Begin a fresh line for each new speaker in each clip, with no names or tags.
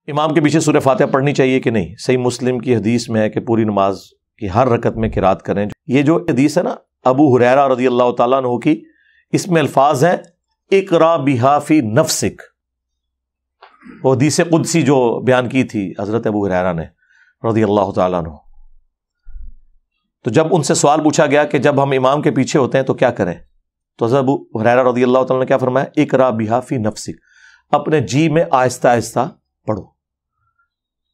امام کے پیچھے سورہ فاتحہ پڑھنی چاہیے کہ نہیں؟ صحیح مسلم کی حدیث میں ہے کہ پوری نماز کی ہر رکعت میں قرات کریں. یہ جو حدیث ہے نا ابو ہریرہ رضی اللہ تعالیٰ عنہ کی، اس میں الفاظ ہیں اقرا بہا فی نفسک. وہ حدیث قدسی جو بیان کی تھی حضرت ابو ہریرہ نے رضی اللہ تعالیٰ عنہ. تو جب ان سے سوال پوچھا گیا کہ جب ہم امام کے پیچھے ہوتے ہیں تو کیا کریں، تو حضرت ابو ہریرہ رضی اللہ تعالیٰ نے کیا فرمایا؟ اقرا بہا فی نفسک، اپنے جی میں آہستہ آہستہ پڑھو.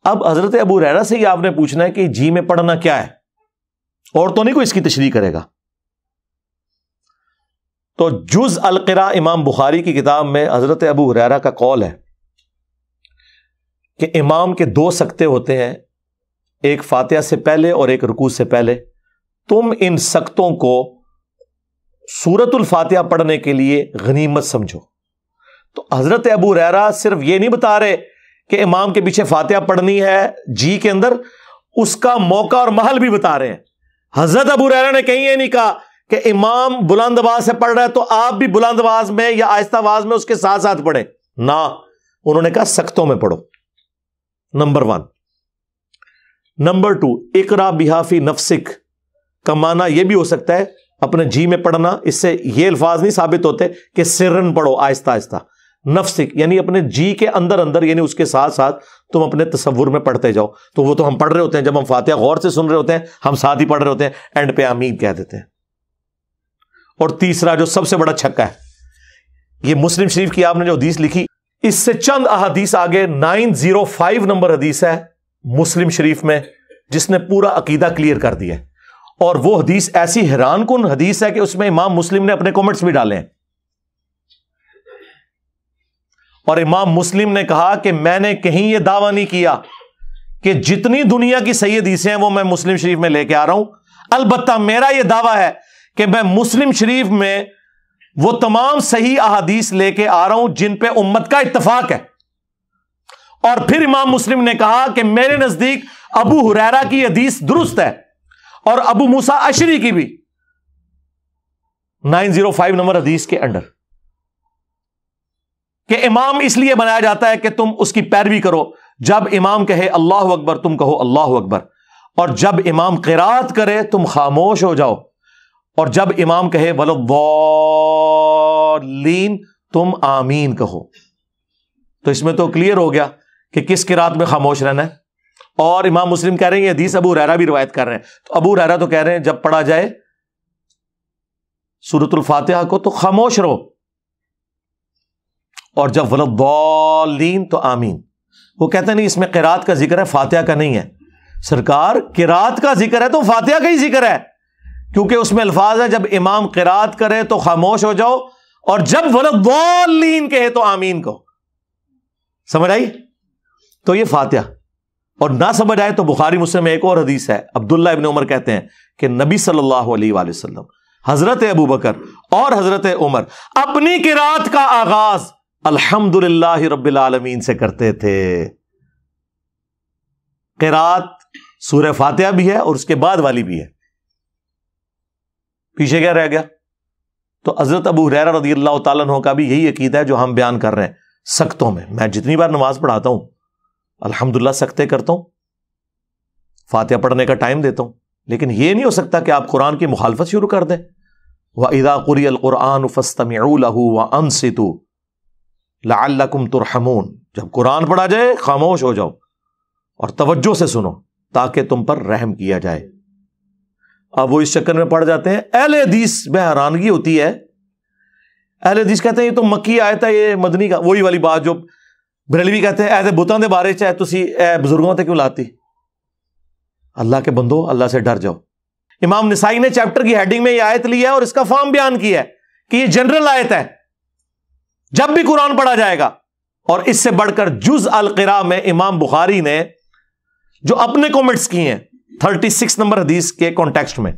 اب حضرت ابو ہریرہ سے یہ آپ نے پوچھنا ہے کہ جی میں پڑھنا کیا ہے، اور تو نہیں کوئی اس کی تشریح کرے گا. تو جز القراء امام بخاری کی کتاب میں حضرت ابو ہریرہ کا قول ہے کہ امام کے 2 سکتے ہوتے ہیں، ایک فاتحہ سے پہلے اور ایک رکوع سے پہلے. تم ان سکتوں کو سورۃ الفاتحہ پڑھنے کے لیے غنیمت سمجھو. تو حضرت ابو ہریرہ صرف یہ نہیں بتا رہے کہ امام کے پیچھے فاتحہ پڑھنی ہے جی کے اندر، اس کا موقع اور محل بھی بتا رہے ہیں. حضرت ابو ہریرہ نے کہیں یہ نہیں کہا کہ امام بلند آواز سے پڑھ رہا ہے تو آپ بھی بلند آواز میں یا آہستہ آواز میں اس کے ساتھ ساتھ پڑھیں. نہ، انہوں نے کہا سکتوں میں پڑھو. نمبر 1. نمبر 2، اقرا بہا فی نفسک کا معنی یہ بھی ہو سکتا ہے اپنے جی میں پڑھنا. اس سے یہ الفاظ نہیں ثابت ہوتے کہ سرن پڑھو، آہستہ آہستہ. نفسک یعنی اپنے جی کے اندر اندر، یعنی اس کے ساتھ ساتھ تم اپنے تصور میں پڑھتے جاؤ. تو وہ تو ہم پڑھ رہے ہوتے ہیں، جب ہم فاتحہ غور سے سن رہے ہوتے ہیں ہم ساتھ ہی پڑھ رہے ہوتے ہیں، اینڈ پہ آمین کہہ دیتے ہیں. اور تیسرا جو سب سے بڑا چھکا ہے، یہ مسلم شریف کی آپ نے جو حدیث لکھی، اس سے چند احادیث آگے 905 نمبر حدیث ہے مسلم شریف میں جس نے پورا عقیدہ کلیئر کر دیا ہے. اور وہ حدیث ایسی حیران کن حدیث ہے کہ اس میں امام مسلم نے اپنے کمنٹس بھی ڈالے ہیں. اور امام مسلم نے کہا کہ میں نے کہیں یہ دعویٰ نہیں کیا کہ جتنی دنیا کی صحیح حدیثیں ہیں وہ میں مسلم شریف میں لے کے آ رہا ہوں. البتہ میرا یہ دعویٰ ہے کہ میں مسلم شریف میں وہ تمام صحیح احادیث لے کے آ رہا ہوں جن پہ امت کا اتفاق ہے. اور پھر امام مسلم نے کہا کہ میرے نزدیک ابو ہریرہ کی حدیث درست ہے اور ابو موسیٰ اشعری کی بھی 905 نمبر حدیث کے انڈر، کہ امام اس لیے بنایا جاتا ہے کہ تم اس کی پیروی کرو. جب امام کہے اللہ اکبر تم کہو اللہ اکبر، اور جب امام قرات کرے تم خاموش ہو جاؤ، اور جب امام کہے وَلَضَّالِّينَ تم آمین کہو. تو اس میں تو کلیئر ہو گیا کہ کس قرات میں خاموش رہنا ہے. اور امام مسلم کہہ رہے ہیں یہ حدیث ابو ہریرہ بھی روایت کر رہے ہیں. تو ابو ہریرہ تو کہہ رہے ہیں جب پڑھا جائے سورۃ الفاتحہ کو تو خاموش رہو، اور جب وَلَضَّالِّينَ تو آمین. وہ کہتے ہیں نہیں اس میں قرات کا ذکر ہے، فاتحہ کا نہیں ہے. سرکار قرات کا ذکر ہے تو فاتحہ کا ہی ذکر ہے، کیونکہ اس میں الفاظ ہے جب امام قرات کرے تو خاموش ہو جاؤ، اور جب وَلَضَّالِّينَ کہے تو آمین کہو. سمجھ آئی؟ تو یہ فاتحہ. اور نہ سمجھ آئے تو بخاری مسلم میں ایک اور حدیث ہے، عبداللہ ابن عمر کہتے ہیں کہ نبی صلی اللہ علیہ وآلہ وسلم، حضرت ابو بکر اور حضرت عمر اپنی قرات کا آغاز الحمدللہ رب العالمین سے کرتے تھے. قرات سورہ فاتحہ بھی ہے اور اس کے بعد والی بھی ہے. پیچھے کیا رہ گیا؟ تو حضرت ابو ہریرہ رضی اللہ تعالیٰ عنہ کا بھی یہی عقیدہ ہے جو ہم بیان کر رہے ہیں. سکتوں میں جتنی بار نماز پڑھاتا ہوں الحمدللہ سکتے کرتا ہوں، فاتحہ پڑھنے کا ٹائم دیتا ہوں، لیکن یہ نہیں ہو سکتا کہ آپ قرآن کی مخالفت شروع کر دیں. وَإِذَا قُرِئَ الْقُرْآنُ فَاسْتَمِعُوا لَهُ وَأَنصِتُوا لَعَلَّكُمْ تُرْحَمُونَ. جب قرآن پڑھا جائے خاموش ہو جاؤ اور توجہ سے سنو تاکہ تم پر رحم کیا جائے. اب وہ اس چکر میں پڑ جاتے ہیں. اہل حدیث میں حیرانگی ہوتی ہے، اہل حدیث کہتے ہیں یہ تو مکی آیت ہے، یہ مدنی کا. وہی والی بات جو بریلوی کہتے ہیں ایسے بتاں دے بارے چاہے تسی اے بزرگوں تے کیوں لاتی. اللہ کے بندو اللہ سے ڈر جاؤ. امام نسائی نے چیپٹر کی ہیڈنگ میں یہ آیت لی ہے اور اس کا فارم بیان کیا ہے کہ یہ جنرل آیت ہے جب بھی قرآن پڑھا جائے گا. اور اس سے بڑھ کر جز القراء میں امام بخاری نے جو اپنے کومنٹس کی ہیں 36 نمبر حدیث کے کانٹیکسٹ میں،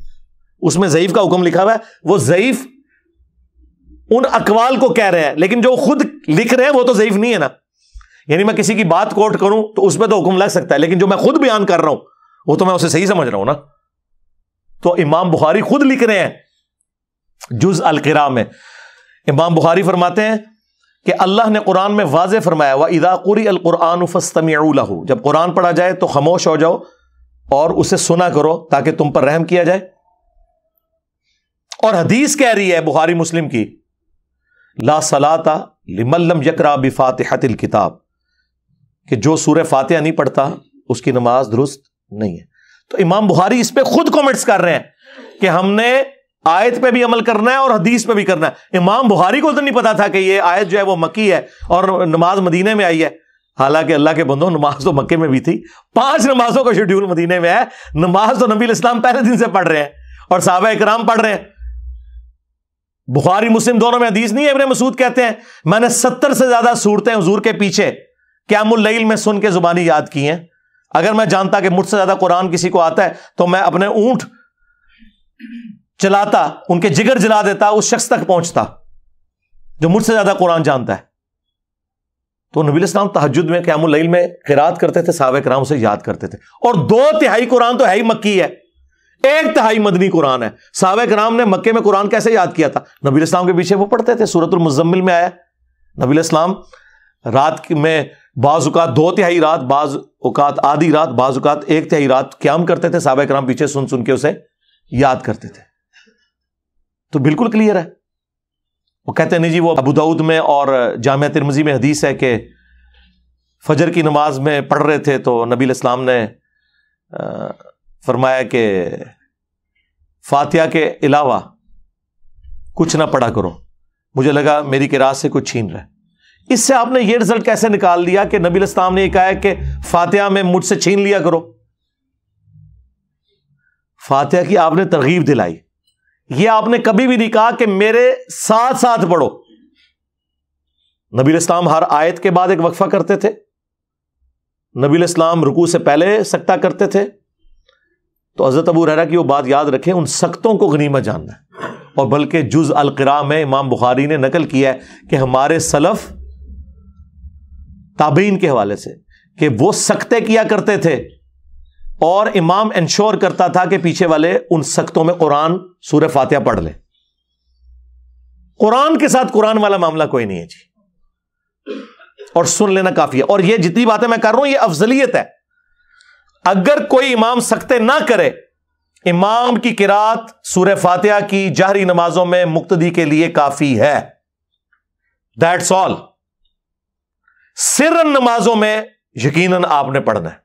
اس میں ضعیف کا حکم لکھا ہوا ہے. وہ ضعیف ان اقوال کو کہہ رہے ہیں، لیکن جو خود لکھ رہے ہیں وہ تو ضعیف نہیں ہے نا. یعنی میں کسی کی بات کوٹ کروں تو اس پہ تو حکم لگ سکتا ہے، لیکن جو میں خود بیان کر رہا ہوں وہ تو میں اسے صحیح سمجھ رہا ہوں نا. تو امام بخاری خود لکھ رہے ہیں جز القراء میں. امام بخاری فرماتے ہیں کہ اللہ نے قرآن میں واضح فرمایا وَإِذَا قُرِئَ الْقُرْآنُ فَاسْتَمِعُوا لَهُ، جب قرآن پڑھا جائے تو خاموش ہو جاؤ اور اسے سنا کرو تاکہ تم پر رحم کیا جائے۔ اور حدیث کہہ رہی ہے بخاری مسلم کی، لا صلاۃ لمن لم یقرأ بفاتحۃ الکتاب، کہ جو سورہ فاتحہ نہیں پڑھتا اس کی نماز درست نہیں ہے۔ تو امام بخاری اس پہ خود کومنٹس کر رہے ہیں کہ ہم نے آیت پہ بھی عمل کرنا ہے اور حدیث پہ بھی کرنا ہے۔ امام بخاری کو تو نہیں پتا تھا کہ یہ آیت جو ہے وہ مکی ہے اور نماز مدینے میں آئی ہے، حالانکہ اللہ کے بندوں نماز تو مکے میں بھی تھی، 5 نمازوں کا شیڈیول مدینے میں ہے۔ نماز تو نبی الاسلام پہلے دن سے پڑھ رہے ہیں اور صحابہ اکرام پڑھ رہے ہیں۔ بخاری مسلم دونوں میں حدیث نہیں ہے، ابن مسعود کہتے ہیں میں نے 70 سے زیادہ صورتیں حضور کے پیچھے قیام اللیل میں سن کے زبانی یاد کی ہیں۔ اگر میں جانتا کہ مجھ سے زیادہ قرآن کسی کو آتا ہے تو میں اپنے اونٹ چلاتا، ان کے جگر جلا دیتا، اس شخص تک پہنچتا جو مجھ سے زیادہ قرآن جانتا ہے۔ تو نبی الاسلام تہجد میں قیام اللیل میں قرات کرتے تھے، صحابہ کرام اسے یاد کرتے تھے، اور 2/3 قرآن تو ہے ہی مکی ہے، 1/3 مدنی قرآن ہے۔ صحابہ کرام نے مکے میں قرآن کیسے یاد کیا تھا؟ نبی الاسلام کے پیچھے وہ پڑھتے تھے۔ سورۃ المزمل میں آیا نبی الاسلام رات میں بعض اوقات 2/3 رات، بعض اوقات آدھی رات، بعض اوقات 1/3 رات قیام کرتے تھے، صحابہ کرام پیچھے سن سن کے اسے یاد کرتے تھے۔ تو بالکل کلیئر ہے۔ وہ کہتے ہیں نہیں جی وہ ابو داؤد میں اور جامعہ ترمذی میں حدیث ہے کہ فجر کی نماز میں پڑھ رہے تھے تو نبی الاسلام نے فرمایا کہ فاتحہ کے علاوہ کچھ نہ پڑھا کرو، مجھے لگا میری قرات سے کچھ چھین رہا ہے۔ اس سے آپ نے یہ رزلٹ کیسے نکال دیا کہ نبی الاسلام نے یہ کہا ہے کہ فاتحہ میں مجھ سے چھین لیا کرو؟ فاتحہ کی آپ نے ترغیب دلائی، یہ آپ نے کبھی بھی نہیں کہا کہ میرے ساتھ ساتھ پڑھو۔ نبی الاسلام ہر آیت کے بعد ایک وقفہ کرتے تھے، نبی الاسلام رکوع سے پہلے سکتہ کرتے تھے۔ تو حضرت ابو ہریرہ کی وہ بات یاد رکھیں، ان سکتوں کو غنیمت جاننا ہے۔ اور بلکہ جز القراء میں امام بخاری نے نقل کیا ہے کہ ہمارے سلف تابعین کے حوالے سے کہ وہ سکتے کیا کرتے تھے اور امام انشور کرتا تھا کہ پیچھے والے ان سکتوں میں قرآن سورہ فاتحہ پڑھ لیں۔ قرآن کے ساتھ قرآن والا معاملہ کوئی نہیں ہے جی، اور سن لینا کافی ہے۔ اور یہ جتنی باتیں میں کر رہا ہوں یہ افضلیت ہے۔ اگر کوئی امام سکتے نہ کرے، امام کی قرات سورہ فاتحہ کی جہری نمازوں میں مقتدی کے لیے کافی ہے، دیٹس آل۔ سرن نمازوں میں یقیناً آپ نے پڑھنا ہے۔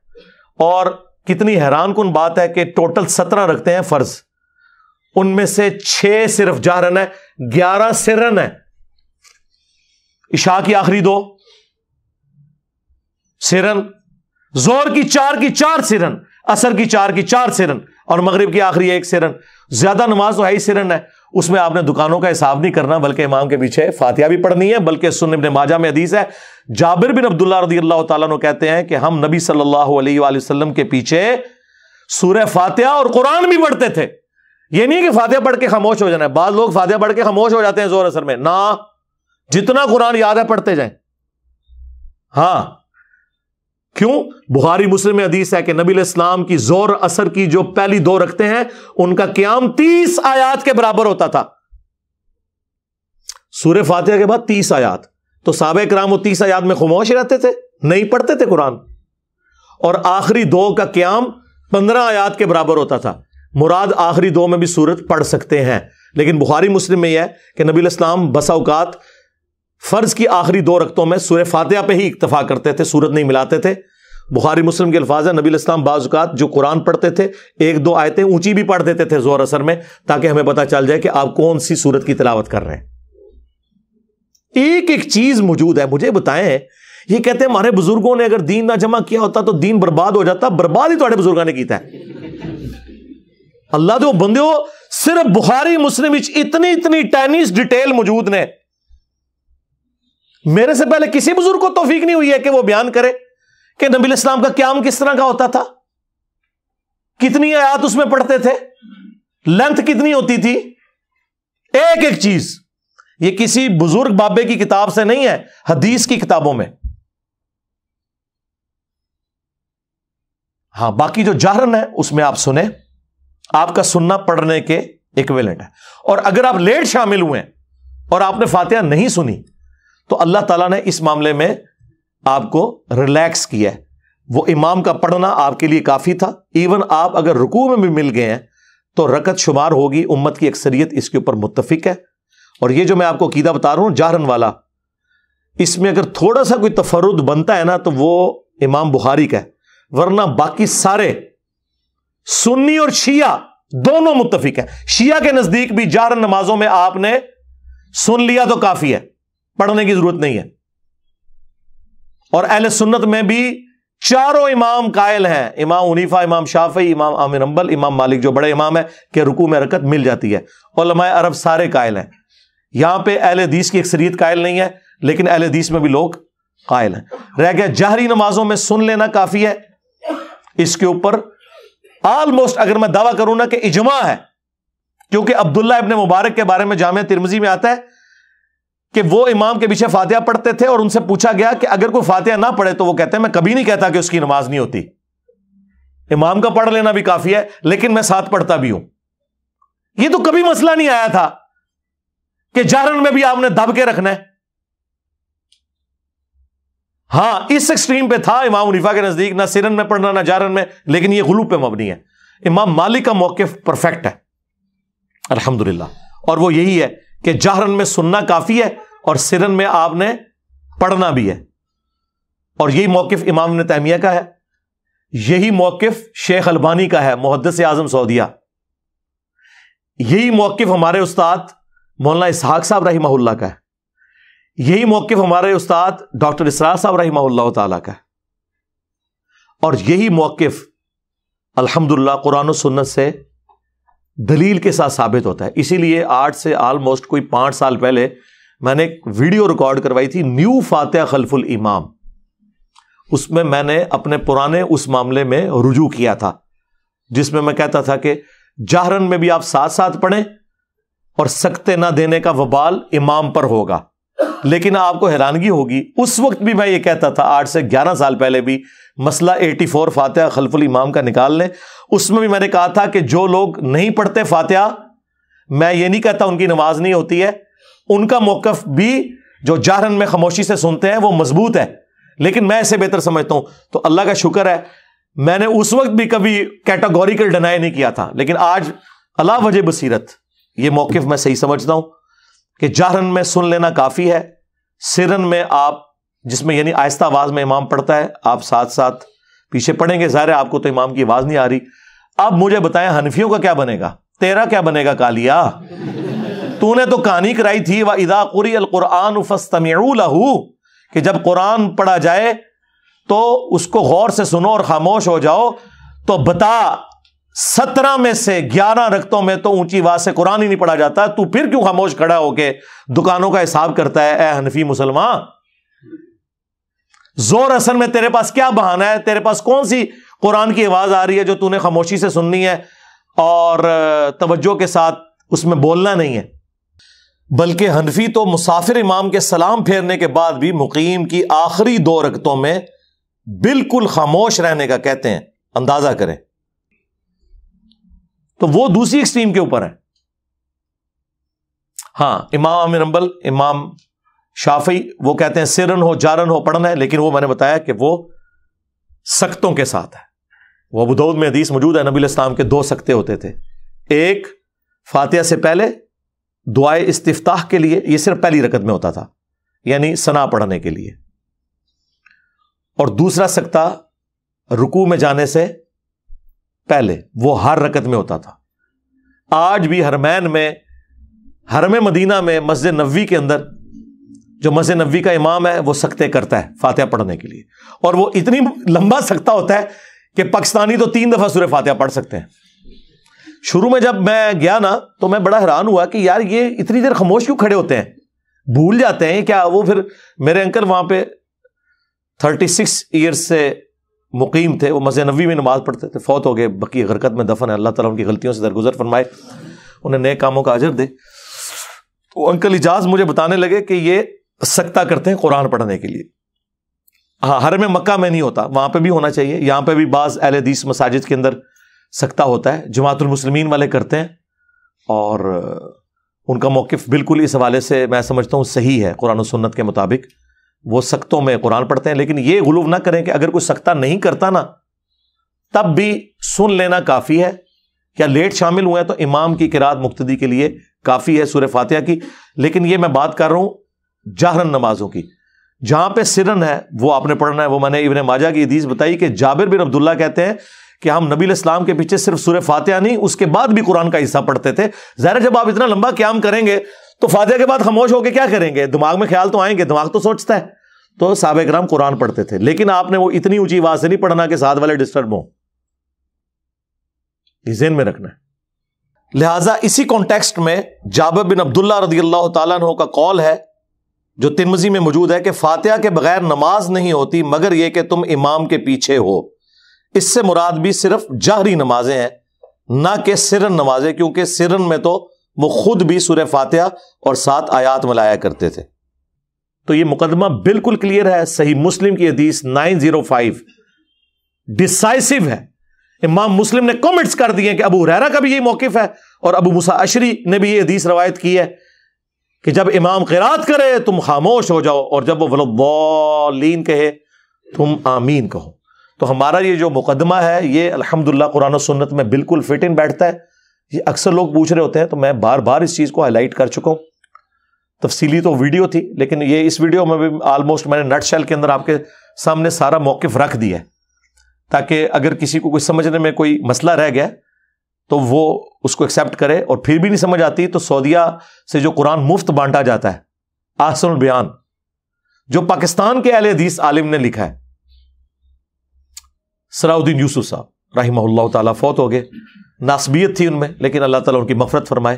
اور کتنی حیران کن بات ہے کہ ٹوٹل 17 رکھتے ہیں فرض، ان میں سے 6 صرف جہرن ہے، 11 سرن ہے۔ عشاء کی آخری 2 سرن، زور کی 4 کی 4 سرن، عصر کی 4 کی 4 سرن، اور مغرب کی آخری 1 سرن۔ زیادہ نماز تو ہے ہی سرن ہے، اس میں آپ نے دکانوں کا حساب نہیں کرنا، بلکہ امام کے پیچھے فاتحہ بھی پڑھنی ہے۔ بلکہ سنن ابن ماجہ میں حدیث ہے، جابر بن عبداللہ رضی اللہ تعالیٰ عنہ کہتے ہیں کہ ہم نبی صلی اللہ علیہ وآلہ وسلم کے پیچھے سورہ فاتحہ اور قرآن بھی پڑھتے تھے۔ یہ نہیں کہ فاتحہ پڑھ کے خاموش ہو جانا ہے، بعض لوگ فاتحہ پڑھ کے خاموش ہو جاتے ہیں زور اثر میں، نہ، جتنا قرآن یاد ہے پڑھتے جائیں۔ ہاں، کیوں؟ بخاری مسلم میں حدیث ہے کہ نبی علیہ السلام کی زور اثر کی جو پہلی 2 رکھتے ہیں ان کا قیام 30 آیات کے برابر ہوتا تھا۔ سورہ فاتحہ کے بعد 30 آیات، تو صحابہ کرام وہ 30 آیات میں خاموش رہتے تھے، نہیں پڑھتے تھے قرآن۔ اور آخری 2 کا قیام 15 آیات کے برابر ہوتا تھا۔ مراد آخری 2 میں بھی سورت پڑھ سکتے ہیں، لیکن بخاری مسلم میں یہ ہے کہ نبی علیہ السلام بسا اوقات فرض کی آخری 2 رکعتوں میں سورہ فاتحہ پہ ہی اکتفا کرتے تھے، سورت نہیں ملاتے تھے۔ بخاری مسلم کے الفاظ ہیں، نبی علیہ السلام بعض اوقات جو قرآن پڑھتے تھے 1-2 آیتیں اونچی بھی پڑھ دیتے تھے زور اثر میں، تاکہ ہمیں پتہ چل جائے کہ آپ کون سی سورت کی تلاوت کر رہے ہیں۔ ایک ایک چیز موجود ہے۔ مجھے بتائیں، یہ کہتے ہیں ہمارے بزرگوں نے اگر دین نہ جمع کیا ہوتا تو دین برباد ہو جاتا، برباد ہی تھوڑے بزرگوں نے کیتا ہے۔ اللہ دے بندیو، صرف بخاری مسلم اتنی ٹینیس ڈیٹیل موجود نے، میرے سے پہلے کسی بزرگ کو توفیق نہیں ہوئی ہے کہ وہ بیان کرے کہ نبی علیہ السلام کا قیام کس طرح کا ہوتا تھا، کتنی آیات اس میں پڑھتے تھے، لینتھ کتنی ہوتی تھی، ایک ایک چیز۔ یہ کسی بزرگ بابے کی کتاب سے نہیں ہے، حدیث کی کتابوں میں۔ ہاں، باقی جو جہرن ہے اس میں آپ سنیں، آپ کا سننا پڑھنے کے ایکویلنٹ ہے۔ اور اگر آپ لیٹ شامل ہوئے اور آپ نے فاتحہ نہیں سنی تو اللہ تعالیٰ نے اس معاملے میں آپ کو ریلیکس کیا ہے. وہ امام کا پڑھنا آپ کے لیے کافی تھا. ایون آپ اگر رکوع میں بھی مل گئے ہیں تو رکعت شمار ہوگی. امت کی اکثریت اس کے اوپر متفق ہے. اور یہ جو میں آپ کو عقیدہ بتا رہا ہوں جہرن والا، اس میں اگر تھوڑا سا کوئی تفرد بنتا ہے نا تو وہ امام بخاری کا ہے، ورنہ باقی سارے سنی اور شیعہ دونوں متفق ہیں. شیعہ کے نزدیک بھی جہرن نمازوں میں آپ نے سن لیا تو کافی ہے، پڑھنے کی ضرورت نہیں ہے. اور اہل سنت میں بھی چاروں امام قائل ہیں، امام حنیفہ، امام شافعی، امام احمد حنبل، امام مالک جو بڑے امام ہیں کہ رکوع میں رکعت مل جاتی ہے. علماء عرب سارے قائل ہیں. یہاں پہ اہل حدیث کی اکثریت قائل نہیں ہے، لیکن اہل حدیث میں بھی لوگ قائل ہیں. رہ گیا جہری نمازوں میں سن لینا کافی ہے. اس کے اوپر آلموسٹ اگر میں دعویٰ کروں نا کہ اجماع ہے، کیونکہ عبداللہ ابن مبارک کے بارے میں جامعہ ترمذی میں آتا ہے کہ وہ امام کے پیچھے فاتحہ پڑھتے تھے اور ان سے پوچھا گیا کہ اگر کوئی فاتحہ نہ پڑھے تو وہ کہتے ہیں میں کبھی نہیں کہتا کہ اس کی نماز نہیں ہوتی، امام کا پڑھ لینا بھی کافی ہے لیکن میں ساتھ پڑھتا بھی ہوں. یہ تو کبھی مسئلہ نہیں آیا تھا کہ جہرن میں بھی آپ نے دب کے رکھنا ہے. ہاں اس ایکسٹریم پہ تھا امام حنیفہ کے نزدیک، نہ سرن میں پڑھنا نہ جہرن میں، لیکن یہ غلو پہ مبنی ہے. امام مالک کا موقف پرفیکٹ ہے الحمدللہ، اور وہ یہی ہے کہ جہرن میں سننا کافی ہے اور سرن میں آپ نے پڑھنا بھی ہے. اور یہی موقف امام ابن تیمیہ کا ہے، یہی موقف شیخ البانی کا ہے محدث اعظم سعودیہ، یہی موقف ہمارے استاد مولانا اسحاق صاحب رحمہ اللہ کا ہے، یہی موقف ہمارے استاد ڈاکٹر اسرار صاحب رحمہ اللہ تعالیٰ کا ہے. اور یہی موقف الحمدللہ قرآن و سنت سے دلیل کے ساتھ ثابت ہوتا ہے. اسی لیے آج سے آلموسٹ کوئی 5 سال پہلے میں نے ایک ویڈیو ریکارڈ کروائی تھی نیو فاتحہ خلف الامام. اس میں میں نے اپنے پرانے اس معاملے میں رجوع کیا تھا جس میں میں کہتا تھا کہ جہرن میں بھی آپ ساتھ ساتھ پڑھیں اور سکتے نہ دینے کا وبال امام پر ہوگا. لیکن آپ کو حیرانگی ہوگی اس وقت بھی میں یہ کہتا تھا، 8 سے 11 سال پہلے بھی، مسئلہ 84 فاتحہ خلف الامام کا نکال لیں، اس میں بھی میں نے کہا تھا کہ جو لوگ نہیں پڑھتے فاتحہ، میں یہ نہیں کہتا ان کی نماز نہیں ہوتی ہے، ان کا موقف بھی جو جہرن میں خاموشی سے سنتے ہیں وہ مضبوط ہے، لیکن میں اسے بہتر سمجھتا ہوں. تو اللہ کا شکر ہے میں نے اس وقت بھی کبھی کیٹاگوریکل ڈینائی نہیں کیا تھا، لیکن آج اللہ وجہ بصیرت یہ موقف میں صحیح سمجھتا ہوں کہ جہرن میں سن لینا کافی ہے. سرن میں آپ جس میں یعنی آہستہ آواز میں امام پڑھتا ہے آپ ساتھ ساتھ پیچھے پڑھیں گے. ظاہر ہے آپ کو تو امام کی آواز نہیں آ رہی. اب مجھے بتائیں حنفیوں کا کیا بنے گا، تیرا کیا بنے گا کالیا؟ تو نے تو کہانی کرائی تھی وَإِذَا قُرِئَ الْقُرْآنُ فَاسْتَمِعُوا لَهُ کہ جب قرآن پڑھا جائے تو اس کو غور سے سنو اور خاموش ہو جاؤ. تو بتا 17 میں سے 11 رکعتوں میں تو اونچی آواز سے قرآن ہی نہیں پڑھا جاتا، تو پھر کیوں خاموش کھڑا ہو کے دکانوں کا حساب کرتا ہے اے حنفی مسلمان؟ زور اثر میں تیرے پاس کیا بہانہ ہے؟ تیرے پاس کون سی قرآن کی آواز آ رہی ہے جو تو نے خاموشی سے سننی ہے اور توجہ کے ساتھ اس میں بولنا نہیں ہے؟ بلکہ حنفی تو مسافر امام کے سلام پھیرنے کے بعد بھی مقیم کی آخری 2 رکعتوں میں بالکل خاموش رہنے کا کہتے ہیں. اندازہ کریں. تو وہ دوسری ایکسٹریم کے اوپر ہے. ہاں امام احمد حنبل، امام شافعی وہ کہتے ہیں سرن ہو جارن ہو پڑھنا ہے، لیکن وہ میں نے بتایا کہ وہ سکتوں کے ساتھ ہے. وہ ابو داؤد میں حدیث موجود ہے نبی علیہ السلام کے 2 سکتے ہوتے تھے، ایک فاتحہ سے پہلے دعائے استفتاح کے لیے، یہ صرف پہلی رکعت میں ہوتا تھا یعنی ثنا پڑھنے کے لیے، اور دوسرا سکتہ رکوع میں جانے سے پہلے، وہ ہر رکعت میں ہوتا تھا. آج بھی حرمین میں، حرم مدینہ میں مسجد نبوی کے اندر جو مسجد نبوی کا امام ہے وہ سکتے کرتا ہے فاتحہ پڑھنے کے لیے، اور وہ اتنی لمبا سکتہ ہوتا ہے کہ پاکستانی تو 3 دفعہ سورہ فاتحہ پڑھ سکتے ہیں. شروع میں جب میں گیا نا تو میں بڑا حیران ہوا کہ یار یہ اتنی دیر خاموش کیوں کھڑے ہوتے ہیں، بھول جاتے ہیں کیا؟ وہ پھر میرے انکل وہاں پہ 36 ایئرس سے مقیم تھے، وہ مسجد نبوی میں نماز پڑھتے تھے، فوت ہو گئے، بقیہ غرقت میں دفن ہے. اللہ تعالیٰ ان کی غلطیوں سے درگزر فرمائے، انہیں نیک کاموں کا اجر دے. تو انکل اجاز مجھے بتانے لگے کہ یہ سکتہ کرتے ہیں قرآن پڑھنے کے لیے. ہاں حرم مکہ میں نہیں ہوتا، وہاں پہ بھی ہونا چاہیے. یہاں پہ بھی بعض اہل حدیث مساجد کے اندر سکتہ ہوتا ہے، جماعت المسلمین والے کرتے ہیں اور ان کا موقف بالکل اس حوالے سے میں سمجھتا ہوں صحیح ہے، قرآن و سنت کے مطابق وہ سختوں میں قرآن پڑھتے ہیں، لیکن یہ غلو نہ کریں کہ اگر کوئی سختہ نہیں کرتا نا تب بھی سن لینا کافی ہے، یا لیٹ شامل ہوئے ہیں تو امام کی قرات مقتدی کے لیے کافی ہے سورہ فاتحہ کی۔ لیکن یہ میں بات کر رہا ہوں جہرن نمازوں کی، جہاں پہ سرن ہے وہ آپ نے پڑھنا ہے۔ وہ میں نے ابن ماجہ کی حدیث بتائی کہ جابر بن عبداللہ کہتے ہیں کہ ہم نبی علیہ السلام کے پیچھے صرف سورہ فاتحہ نہیں اس کے بعد بھی قرآن کا حصہ پڑھتے تھے۔ ظاہر جب آپ اتنا لمبا قیام کریں گے تو فاتحہ کے بعد خاموش ہو کے کیا کریں گے؟ دماغ میں خیال تو آئیں گے، دماغ تو سوچتا ہے۔ تو صحابہ کرام قرآن پڑھتے تھے، لیکن آپ نے وہ اتنی اونچی آواز سے نہیں پڑھنا کہ ساتھ والے ڈسٹرب ہوں، یہ ذہن میں رکھنا ہے۔ لہٰذا اسی کانٹیکسٹ میں جابر بن عبداللہ رضی اللہ تعالیٰ عنہ کا قول ہے جو ترمذی میں موجود ہے کہ فاتحہ کے بغیر نماز نہیں ہوتی مگر یہ کہ تم امام کے پیچھے ہو۔ اس سے مراد بھی صرف جہری نمازیں ہیں، نہ کہ سرن نمازیں، کیونکہ سرن میں تو وہ خود بھی سورہ فاتحہ اور 7 آیات ملایا کرتے تھے۔ تو یہ مقدمہ بالکل کلیئر ہے، صحیح مسلم کی حدیث 905 ڈیسائسو ہے۔ امام مسلم نے کمنٹس کر دیے کہ ابو ہریرہ کا بھی یہی موقف ہے، اور ابو موسیٰ اشعری نے بھی یہ حدیث روایت کی ہے کہ جب امام قرات کرے تم خاموش ہو جاؤ، اور جب وہ وَلَضَّالِّينَ کہے تم آمین کہو۔ تو ہمارا یہ جو مقدمہ ہے یہ الحمدللہ قرآن و سنت میں بالکل فٹ ان بیٹھتا ہے۔ یہ اکثر لوگ پوچھ رہے ہوتے ہیں تو میں بار بار اس چیز کو ہائی لائٹ کر چکا ہوں، تفصیلی تو ویڈیو تھی، لیکن یہ اس ویڈیو میں بھی آلموسٹ میں نے نٹ شیل کے اندر آپ کے سامنے سارا موقف رکھ دیا ہے، تاکہ اگر کسی کو کوئی سمجھنے میں کوئی مسئلہ رہ گیا تو وہ اس کو ایکسیپٹ کرے، اور پھر بھی نہیں سمجھ آتی تو سعودیہ سے جو قرآن مفت بانٹا جاتا ہے احسن البیان، جو پاکستان کے اہل حدیث عالم نے لکھا ہے، صلاح الدین یوسف صاحب رحمہ اللہ تعالیٰ فوت ہو گئے، ناسبیت تھی ان میں، لیکن اللہ تعالیٰ ان کی مغفرت فرمائے،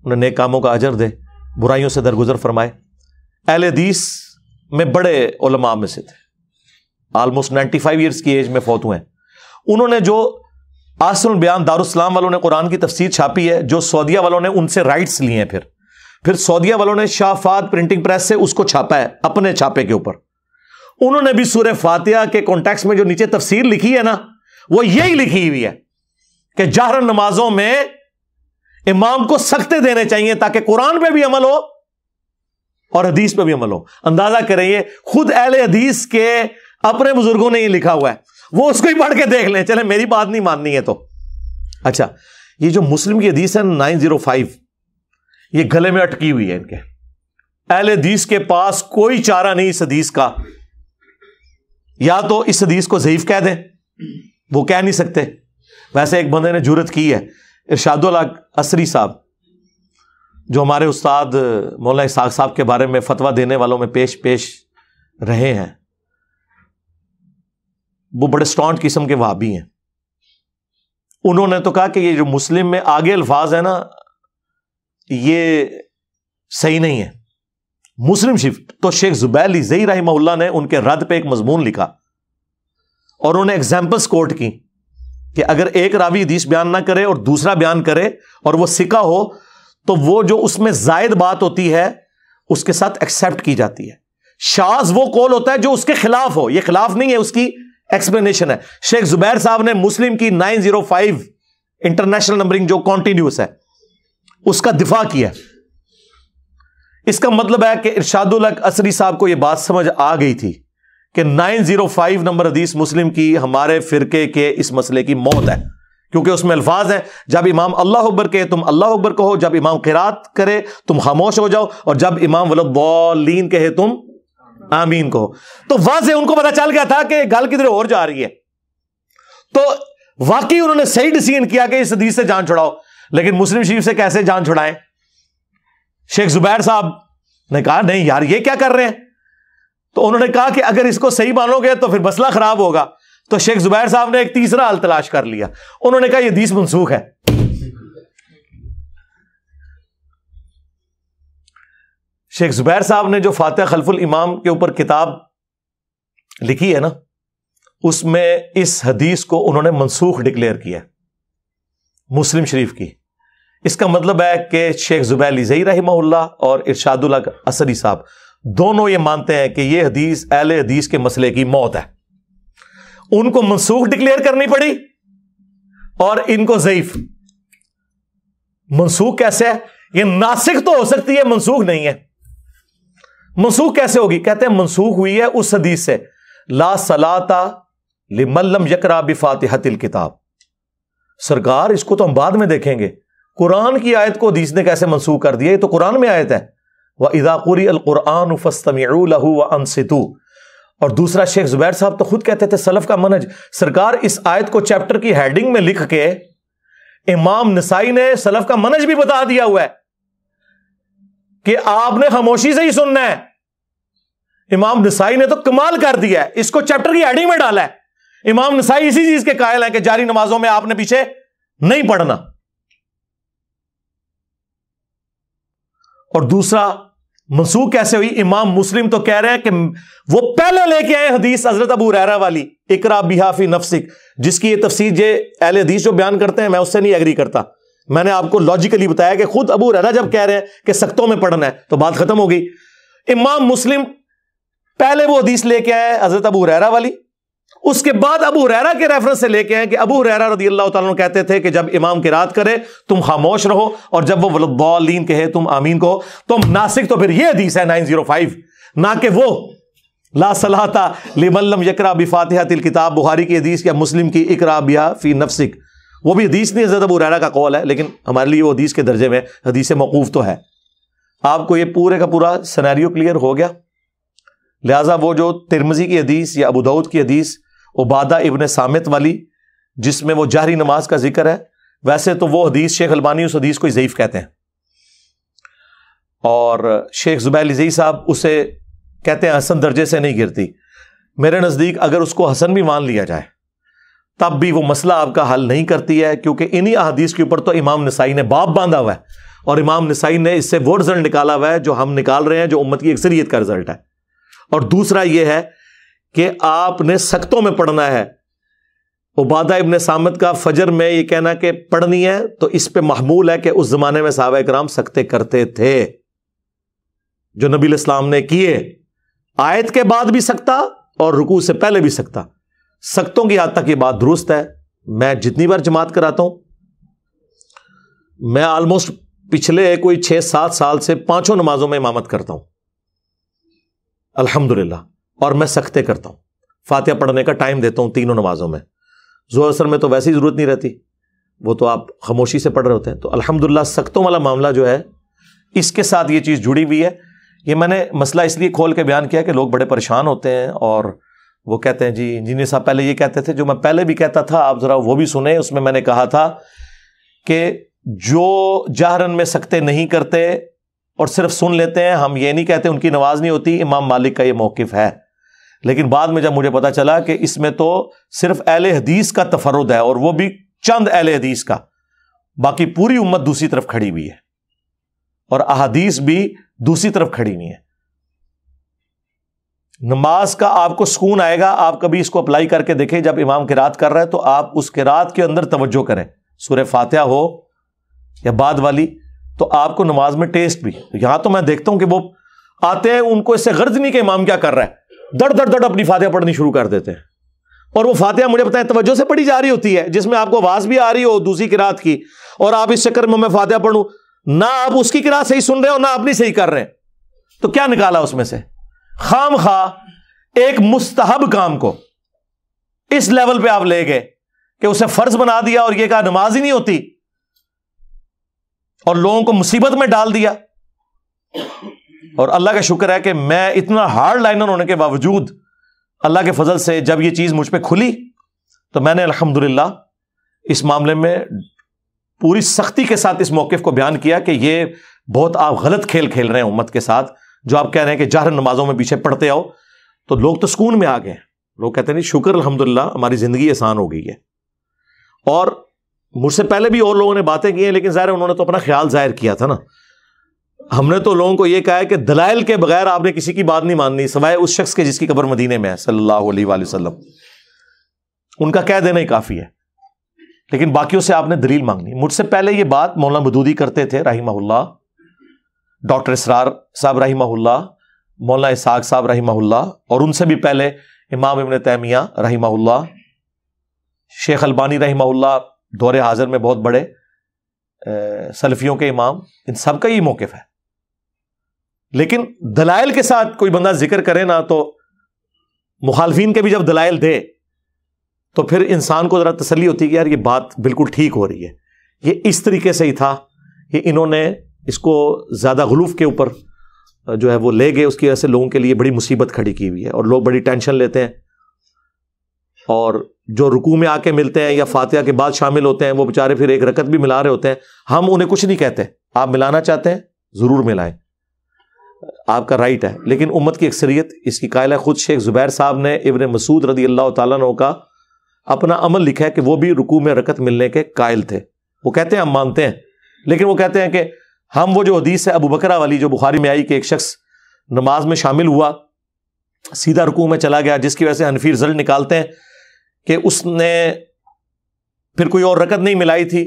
انہیں نیک کاموں کا اجر دے، برائیوں سے درگزر فرمائے۔ اہل حدیث میں بڑے علماء میں سے تھے، آلموسٹ 95 ایئرس کی ایج میں فوت ہوئے ہیں۔ انہوں نے جو احسن البیان دارالاسلام والوں نے قرآن کی تفسیر چھاپی ہے، جو سعودیہ والوں نے ان سے رائٹس لیے ہیں، پھر سعودیہ والوں نے شاہ فہد پرنٹنگ پریس سے اس کو چھاپا ہے اپنے چھاپے کے اوپر۔ انہوں نے بھی سورہ فاتحہ کے کانٹیکسٹ میں جو نیچے تفسیر لکھی ہے نا، وہ یہی لکھی ہوئی ہے کہ جہرن نمازوں میں امام کو سختے دینے چاہیے تاکہ قرآن پہ بھی عمل ہو اور حدیث پہ بھی عمل ہو۔ اندازہ کریں، یہ خود اہل حدیث کے اپنے بزرگوں نے یہ لکھا ہوا ہے، وہ اس کو ہی پڑھ کے دیکھ لیں، چلیں میری بات نہیں ماننی ہے تو۔ اچھا، یہ جو مسلم کی حدیث ہے 905، یہ گلے میں اٹکی ہوئی ہے ان کے۔ اہل حدیث کے پاس کوئی چارہ نہیں اس حدیث کا، یا تو اس حدیث کو ضعیف کہہ دیں، وہ کہہ نہیں سکتے۔ ویسے ایک بندے نے جرت کی ہے، ارشاد الحق عصری صاحب، جو ہمارے استاد مولانا اسحاق صاحب کے بارے میں فتویٰ دینے والوں میں پیش رہے ہیں، وہ بڑے اسٹانٹ قسم کے وہابی ہیں۔ انہوں نے تو کہا کہ یہ جو مسلم میں آگے الفاظ ہیں نا، یہ صحیح نہیں ہے۔ مسلم شریف تو شیخ زبیر لیزئی رحمہ اللہ نے ان کے رد پہ ایک مضمون لکھا، اور انہوں نے ایگزامپلس کوٹ کی کہ اگر ایک راوی حدیث بیان نہ کرے اور دوسرا بیان کرے اور وہ ثقہ ہو تو وہ جو اس میں زائد بات ہوتی ہے اس کے ساتھ ایکسیپٹ کی جاتی ہے۔ شاذ وہ قول ہوتا ہے جو اس کے خلاف ہو، یہ خلاف نہیں ہے، اس کی ایکسپلینیشن ہے۔ شیخ زبیر صاحب نے مسلم کی 905 انٹرنیشنل نمبرنگ جو کانٹینیوس ہے اس کا دفاع کیا۔ اس کا مطلب ہے کہ ارشاد الحق عصری صاحب کو یہ بات سمجھ آ گئی تھی کہ 905 نمبر حدیث مسلم کی ہمارے فرقے کے اس مسئلے کی موت ہے، کیونکہ اس میں الفاظ ہیں جب امام اللہ اکبر کہے تم اللہ اکبر کہو، جب امام قرات کرے تم خاموش ہو جاؤ، اور جب امام وَلَضَّالِّينَ کہے تم آمین کہو۔ تو واضح ان کو پتا چل گیا تھا کہ گل کدھر اور جا رہی ہے، تو واقعی انہوں نے صحیح ڈیسیژن کیا کہ اس حدیث سے جان چھڑاؤ۔ لیکن مسلم شریف سے کیسے جان چھڑائیں؟ شیخ زبیر صاحب نے کہا نہیں یار یہ کیا کر رہے ہیں، تو انہوں نے کہا کہ اگر اس کو صحیح مانو گے تو پھر مسئلہ خراب ہوگا۔ تو شیخ زبیر صاحب نے ایک تیسرا حل تلاش کر لیا، انہوں نے کہا یہ حدیث منسوخ ہے۔ شیخ زبیر صاحب نے جو فاتحہ خلف الامام کے اوپر کتاب لکھی ہے نا، اس میں اس حدیث کو انہوں نے منسوخ ڈکلیئر کیا مسلم شریف کی۔ اس کا مطلب ہے کہ شیخ زبیر لیزئی رحمہ اللہ اور ارشاد الحق عصری صاحب دونوں یہ مانتے ہیں کہ یہ حدیث اہل حدیث کے مسئلے کی موت ہے، ان کو منسوخ ڈکلیئر کرنی پڑی اور ان کو ضعیف۔ منسوخ کیسے ہے؟ یہ ناسخ تو ہو سکتی ہے، منسوخ نہیں ہے۔ منسوخ کیسے ہوگی؟ کہتے ہیں منسوخ ہوئی ہے اس حدیث سے لا صلاۃ لمن لم یقرأ بفاتحۃ الکتاب۔ سرکار اس کو تو ہم بعد میں دیکھیں گے، قرآن کی آیت کو حدیث نے کیسے منسوخ کر دیا؟ یہ تو قرآن میں آیت ہے وَإِذَا قُرِئَ الْقُرْآنُ فَاسْتَمِعُوا لَهُ وَأَنصِتُوا۔ اور دوسرا شیخ زبیر صاحب تو خود کہتے تھے سلف کا منہج، سرکار اس آیت کو چیپٹر کی ہیڈنگ میں لکھ کے امام نسائی نے سلف کا منہج بھی بتا دیا ہوا ہے کہ آپ نے خاموشی سے ہی سننا ہے۔ امام نسائی نے تو کمال کر دیا ہے، اس کو چیپٹر کی ہیڈنگ میں ڈالا ہے۔ امام نسائی اسی چیز کے قائل ہیں کہ جاری نمازوں میں آپ نے پیچھے نہیں پڑھنا۔ اور دوسرا منسوخ کیسے ہوئی؟ امام مسلم تو کہہ رہے ہیں کہ وہ پہلے لے کے آئے حدیث حضرت ابو ہریرہ والی اقرا بہا فی نفسک، جس کی یہ تفسیر اہل حدیث جو بیان کرتے ہیں میں اس سے نہیں ایگری کرتا۔ میں نے آپ کو لاجیکلی بتایا کہ خود ابو ہریرہ جب کہہ رہے ہیں کہ سختوں میں پڑھنا ہے تو بات ختم ہو گئی۔ امام مسلم پہلے وہ حدیث لے کے آئے حضرت ابو ہریرہ والی، اس کے بعد ابو ہریرہ کے ریفرنس سے لے کے آئے کہ ابو ہریرہ رضی اللہ تعالیٰ عنہ کہتے تھے کہ جب امام قرات کرے تم خاموش رہو، اور جب وہ ولضالین کہے تم آمین کہو۔ تم ناسک تو پھر یہ حدیث ہے 905، نہ کہ وہ لا صلاۃ لمن لم یقرأ بفاتحۃ الکتاب، بخاری کی حدیث یا مسلم کی اقرا بہا فی نفسک۔ وہ بھی حدیث نہیں، حضرت ابو ہریرہ کا قول ہے، لیکن ہمارے لیے وہ حدیث کے درجے میں حدیث موقوف تو ہے۔ آپ کو یہ پورے کا پورا سینیریو کلیئر ہو گیا؟ لہٰذا وہ جو ترمذی کی حدیث یا ابو داؤد کی حدیث عبادہ ابن صامت والی جس میں وہ جہری نماز کا ذکر ہے، ویسے تو وہ حدیث شیخ البانی اس حدیث کو ضعیف کہتے ہیں، اور شیخ زبیر علی صاحب اسے کہتے ہیں حسن درجے سے نہیں گرتی۔ میرے نزدیک اگر اس کو حسن بھی مان لیا جائے تب بھی وہ مسئلہ آپ کا حل نہیں کرتی ہے، کیونکہ انہی احادیث کے اوپر تو امام نسائی نے باب باندھا ہوا ہے، اور امام نسائی نے اس سے وہ رزلٹ نکالا ہوا ہے جو ہم نکال رہے ہیں، جو امت کی اکثریت کا رزلٹ ہے۔ اور دوسرا یہ ہے کہ آپ نے سختوں میں پڑھنا ہے۔ عبادہ ابن صامت کا فجر میں یہ کہنا کہ پڑھنی ہے تو اس پہ محمول ہے کہ اس زمانے میں صحابہ کرام سکتے کرتے تھے، جو نبی علیہ السلام نے کیے، آیت کے بعد بھی سکتا اور رکوع سے پہلے بھی سکتا۔ سختوں کی حد تک یہ بات درست ہے۔ میں جتنی بار جماعت کراتا ہوں، میں آلموسٹ پچھلے کوئی 6-7 سال سے 5 نمازوں میں امامت کرتا ہوں الحمدللہ، اور میں سکتے کرتا ہوں، فاتحہ پڑھنے کا ٹائم دیتا ہوں 3 نمازوں میں۔ ظہر اثر میں تو ویسے ہی ضرورت نہیں رہتی، وہ تو آپ خاموشی سے پڑھ رہے ہوتے ہیں۔ تو الحمدللہ سختوں والا معاملہ جو ہے اس کے ساتھ یہ چیز جڑی ہوئی ہے۔ یہ میں نے مسئلہ اس لیے کھول کے بیان کیا کہ لوگ بڑے پریشان ہوتے ہیں، اور وہ کہتے ہیں جی انجینئر صاحب پہلے یہ کہتے تھے، جو میں پہلے بھی کہتا تھا آپ ذرا وہ بھی سنیں۔ اس میں میں نے کہا تھا کہ جو جہرن میں سکتے نہیں کرتے اور صرف سن لیتے ہیں، ہم یہ نہیں کہتے ان کی نماز نہیں ہوتی، امام مالک کا یہ موقف ہے، لیکن بعد میں جب مجھے پتا چلا کہ اس میں تو صرف اہل حدیث کا تفرد ہے، اور وہ بھی چند اہل حدیث کا، باقی پوری امت دوسری طرف کھڑی ہوئی ہے، اور احادیث بھی دوسری طرف کھڑی ہوئی ہے۔ نماز کا آپ کو سکون آئے گا، آپ کبھی اس کو اپلائی کر کے دیکھیں، جب امام قرات کر رہا ہے تو آپ اس قرات کے اندر توجہ کریں، سورہ فاتحہ ہو یا بعد والی، تو آپ کو نماز میں ٹیسٹ بھی۔ یہاں تو میں دیکھتا ہوں کہ وہ آتے ہیں، ان کو اس سے غرض نہیں کہ امام کیا کر رہا ہے، دڑ دڑ دڑ اپنی فاتحہ پڑھنی شروع کر دیتے ہیں، اور وہ فاتحہ مجھے پتا ہے توجہ سے پڑھی جا رہی ہوتی ہے، جس میں آپ کو آواز بھی آ رہی ہو دوسری قرات کی، اور آپ اس چکر میں فاتحہ پڑھوں، نہ آپ اس کی قرات صحیح سن رہے ہو نہ اپنی صحیح کر رہے ہیں، تو کیا نکالا اس میں سے؟ خام خواہ ایک مستحب کام کو اس لیول پہ آپ لے گئے کہ اسے فرض بنا دیا، اور یہ کہا نماز ہی نہیں ہوتی، اور لوگوں کو مصیبت میں ڈال دیا۔ اور اللہ کا شکر ہے کہ میں اتنا ہارڈ لائنر ہونے کے باوجود اللہ کے فضل سے جب یہ چیز مجھ پہ کھلی تو میں نے الحمدللہ اس معاملے میں پوری سختی کے ساتھ اس موقف کو بیان کیا کہ یہ بہت آپ غلط کھیل کھیل رہے ہیں امت کے ساتھ، جو آپ کہہ رہے ہیں کہ جہر نمازوں میں پیچھے پڑھتے آؤ۔ تو لوگ تو سکون میں آ گئے، لوگ کہتے ہیں نہیں شکر الحمدللہ ہماری زندگی آسان ہو گئی ہے۔ اور مجھ سے پہلے بھی اور لوگوں نے باتیں کی ہیں، لیکن ظاہر انہوں نے تو اپنا خیال ظاہر کیا تھا نا۔ ہم نے تو لوگوں کو یہ کہا ہے کہ دلائل کے بغیر آپ نے کسی کی بات نہیں ماننی، سوائے اس شخص کے جس کی قبر مدینے میں ہے صلی اللہ علیہ وآلہ وسلم، ان کا کہہ دینا ہی کافی ہے، لیکن باقیوں سے آپ نے دلیل مانگنی۔ مجھ سے پہلے یہ بات مولانا مودودی کرتے تھے رحمہ اللہ، ڈاکٹر اسرار صاحب رحمہ اللہ، مولانا اسحاق صاحب رحمہ اللہ، اور ان سے بھی پہلے امام ابن تیمیہ رحمہ اللہ، شیخ البانی رحمہ اللہ دور حاضر میں بہت بڑے سلفیوں کے امام، ان سب کا یہ موقف ہے. لیکن دلائل کے ساتھ کوئی بندہ ذکر کرے نا، تو مخالفین کے بھی جب دلائل دے تو پھر انسان کو ذرا تسلی ہوتی ہے کہ یار یہ بات بالکل ٹھیک ہو رہی ہے، یہ اس طریقے سے ہی تھا. یہ انہوں نے اس کو زیادہ غلوف کے اوپر جو ہے وہ لے گئے، اس کی وجہ سے لوگوں کے لیے بڑی مصیبت کھڑی کی ہوئی ہے، اور لوگ بڑی ٹینشن لیتے ہیں. اور جو رکوع میں آ کے ملتے ہیں یا فاتحہ کے بعد شامل ہوتے ہیں، وہ بیچارے پھر ایک رکعت بھی ملا رہے ہوتے ہیں. ہم انہیں کچھ نہیں کہتے، آپ ملانا چاہتے ہیں ضرور ملائیں، آپ کا رائٹ ہے. لیکن امت کی اکثریت اس کی قائل ہے. خود شیخ زبیر صاحب نے ابن مسعود رضی اللہ تعالیٰ عنہ کا اپنا عمل لکھا ہے کہ وہ بھی رکوع میں رکعت ملنے کے قائل تھے. وہ کہتے ہیں ہم مانتے ہیں، لیکن وہ کہتے ہیں کہ ہم وہ جو حدیث ہے ابو بکرہ والی جو بخاری میں آئی کہ ایک شخص نماز میں شامل ہوا سیدھا رکوع میں چلا گیا، جس کی وجہ سے حنفی رزلٹ نکالتے ہیں کہ اس نے پھر کوئی اور رکعت نہیں ملائی تھی.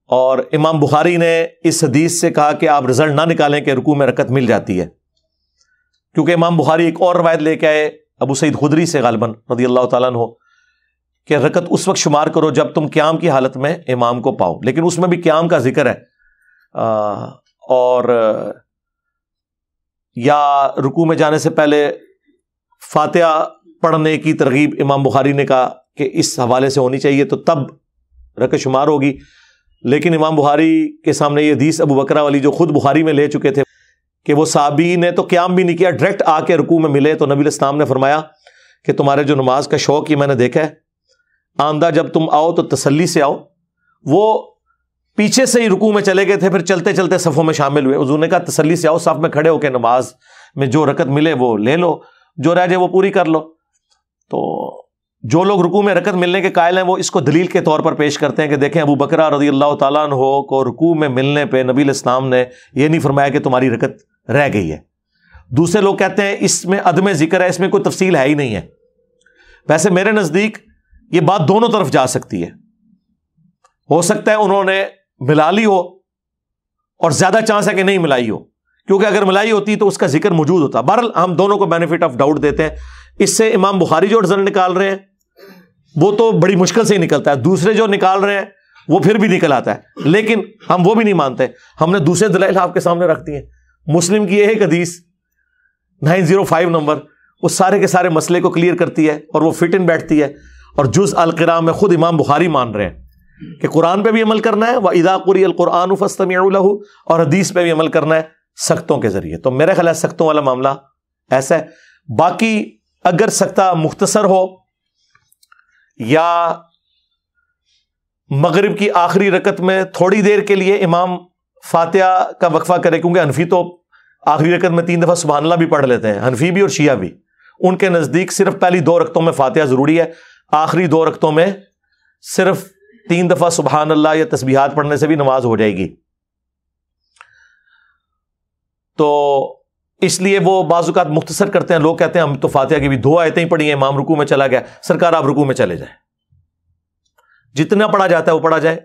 اور امام بخاری نے اس حدیث سے کہا کہ آپ رزلٹ نہ نکالیں کہ رکوع میں رکعت مل جاتی ہے، کیونکہ امام بخاری ایک اور روایت لے کے آئے ابو سعید خدری سے غالباً رضی اللہ تعالیٰ عنہ کہ رکعت اس وقت شمار کرو جب تم قیام کی حالت میں امام کو پاؤ. لیکن اس میں بھی قیام کا ذکر ہے، اور یا رکوع میں جانے سے پہلے فاتحہ پڑھنے کی ترغیب امام بخاری نے کہا کہ اس حوالے سے ہونی چاہیے، تو تب رکعت شمار ہوگی. لیکن امام بخاری کے سامنے یہ حدیث ابو بکرہ والی جو خود بخاری میں لے چکے تھے کہ وہ صحابی نے تو قیام بھی نہیں کیا، ڈائریکٹ آ کے رکوع میں ملے، تو نبی الاسلام نے فرمایا کہ تمہارے جو نماز کا شوق یہ میں نے دیکھا ہے، آندہ جب تم آؤ تو تسلی سے آؤ. وہ پیچھے سے ہی رکوع میں چلے گئے تھے، پھر چلتے چلتے صفوں میں شامل ہوئے. حضور نے کہا تسلی سے آؤ، صف میں کھڑے ہو کے نماز میں جو رکعت ملے وہ لے لو، جو رہ جائے وہ پوری کر لو. تو جو لوگ رکوع میں رکعت ملنے کے قائل ہیں وہ اس کو دلیل کے طور پر پیش کرتے ہیں کہ دیکھیں ابو بکرہ رضی اللہ تعالیٰ عنہ کو رکوع میں ملنے پہ نبی الاسلام نے یہ نہیں فرمایا کہ تمہاری رکعت رہ گئی ہے. دوسرے لوگ کہتے ہیں اس میں عدم ذکر ہے، اس میں کوئی تفصیل ہے ہی نہیں ہے. ویسے میرے نزدیک یہ بات دونوں طرف جا سکتی ہے. ہو سکتا ہے انہوں نے ملا لی ہو اور زیادہ چانس ہے کہ نہیں ملائی ہو، کیونکہ اگر ملائی ہوتی تو اس کا ذکر موجود ہوتا. بہرحال ہم دونوں کو بینیفٹ آف ڈاؤٹ دیتے ہیں. اس سے امام بخاری جو رزلٹ نکال رہے ہیں وہ تو بڑی مشکل سے ہی نکلتا ہے، دوسرے جو نکال رہے ہیں وہ پھر بھی نکل آتا ہے، لیکن ہم وہ بھی نہیں مانتے. ہم نے دوسرے دلائل آپ کے سامنے رکھ دی ہیں. مسلم کی ایک حدیث 905 نمبر وہ سارے کے سارے مسئلے کو کلیئر کرتی ہے اور وہ فٹ ان بیٹھتی ہے. اور جز القراء میں خود امام بخاری مان رہے ہیں کہ قرآن پہ بھی عمل کرنا ہے، وَإِذَا قُرِئَ الْقُرْآنُ فَاسْتَمِعُوا لَهُ، اور حدیث پہ بھی عمل کرنا ہے سختوں کے ذریعے. تو میرے خیال ہے سختوں والا معاملہ ایسا ہے. باقی اگر سختہ مختصر ہو یا مغرب کی آخری رکعت میں تھوڑی دیر کے لیے امام فاتحہ کا وقفہ کرے، کیونکہ حنفی تو آخری رکعت میں 3 دفعہ سبحان اللہ بھی پڑھ لیتے ہیں، حنفی بھی اور شیعہ بھی. ان کے نزدیک صرف پہلی 2 رکعتوں میں فاتحہ ضروری ہے، آخری 2 رکعتوں میں صرف 3 دفعہ سبحان اللہ یا تسبیحات پڑھنے سے بھی نماز ہو جائے گی. تو اس لیے وہ بعض اوقات مختصر کرتے ہیں. لوگ کہتے ہیں ہم تو فاتحہ کی بھی 2 آیتیں ہی پڑھی ہیں، امام رکوع میں چلا گیا. سرکار آپ رکوع میں چلے جائیں، جتنا پڑھا جاتا ہے وہ پڑھا جائے.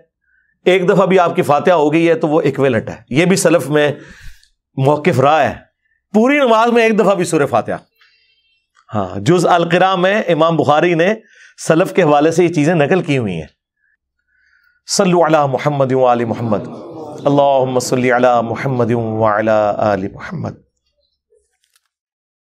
ایک دفعہ بھی آپ کی فاتحہ ہو گئی ہے تو وہ ایکویلنٹ ہے. یہ بھی سلف میں موقف رہا ہے، پوری نماز میں ایک دفعہ بھی سورہ فاتحہ. ہاں، جز القراء میں امام بخاری نے سلف کے حوالے سے یہ چیزیں نقل کی ہوئی ہیں. صلو علی محمد و آل محمد، اللہم صلی علی محمد و علی آل محمد.